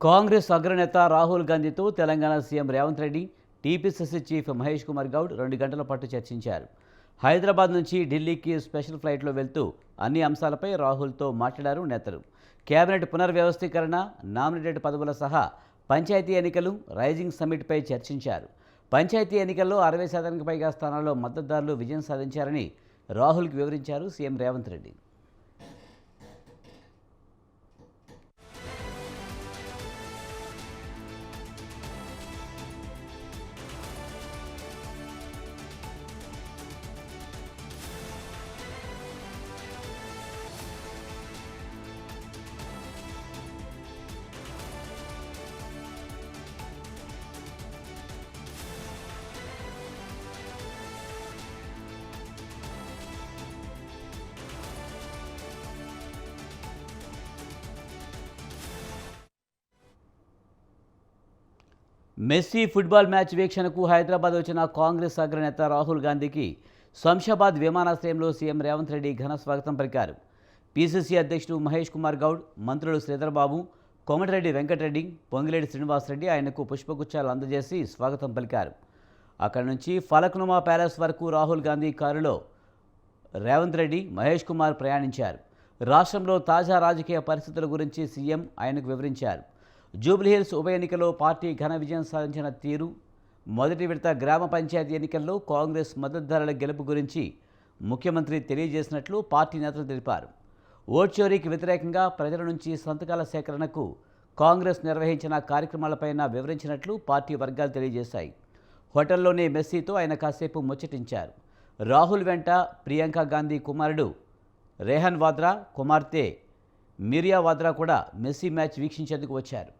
కాంగ్రెస్ అగ్రనేత రాహుల్ గాంధీతో Telangana CM Revanth Reddy, TPCC chief Mahesh Kumar Goud 2 గంటల పాటు చర్చించారు. హైదరాబాద్ నుంచి ఢిల్లీకి స్పెషల్ ఫ్లైట్లో వెళ్తూ అన్ని అంశాలపై రాహుల్తో మాట్లాడారు నేతలు. కేబినెట్ పునర్వ్యవస్థీకరణ, నామినేటెడ్ పదవుల సహా పంచాయతీ ఎన్నికలు, రైజింగ్ సమ్మిట్పై చర్చించారు. పంచాయతీ ఎన్నికల్లో 60% పైగా స్థానాల్లో మద్దతుదారులు విజయం సాధించారని రాహుల్కి వివరించారు CM Revanth Reddy. Messi football match వీక్షణకు హైదరాబాద్ వచ్చిన కాంగ్రెస్ అగ్రనేత రాహుల్ గాంధీకి శంషాబాద్ విమానాశ్రయంలో సీఎం రేవంత్ రెడ్డి ఘన స్వాగతం పలికారు. పీసీసీ అధ్యక్షుడు మహేష్ కుమార్ గౌడ్, మంత్రులు శ్రీధర్ బాబు, కోమటిరెడ్డి వెంకటరెడ్డి, పొంగిలేడి శ్రీనివాసరెడ్డి ఆయనకు పుష్పగుచ్చాలు అందజేసి స్వాగతం పలికారు. అక్కడి నుంచి ఫలక్నుమా ప్యాలెస్ వరకు రాహుల్ గాంధీ కారులో రేవంత్ రెడ్డి, మహేష్ కుమార్ ప్రయాణించారు. రాష్ట్రంలో తాజా రాజకీయ పరిస్థితుల గురించి సీఎం ఆయనకు వివరించారు. జూబ్లీహిల్స్ ఉప ఎన్నికలో పార్టీ ఘన విజయం సాధించిన తీరు, మొదటి విడత గ్రామ పంచాయతీ ఎన్నికల్లో కాంగ్రెస్ మద్దతుదారుల గెలుపు గురించి ముఖ్యమంత్రి తెలియజేసినట్లు పార్టీ నేతలు తెలిపారు. ఓట్ చోరీకి వ్యతిరేకంగా ప్రజల నుంచి సంతకాల సేకరణకు కాంగ్రెస్ నిర్వహించిన కార్యక్రమాలపైన వివరించినట్లు పార్టీ వర్గాలు తెలియజేశాయి. హోటల్లోనే మెస్సీతో ఆయన కాసేపు ముచ్చటించారు. రాహుల్ వెంట ప్రియాంక గాంధీ కుమారుడు రేహన్ వాద్రా, కుమార్తె మిరియా వాద్రా కూడా మెస్సీ మ్యాచ్ వీక్షించేందుకు వచ్చారు.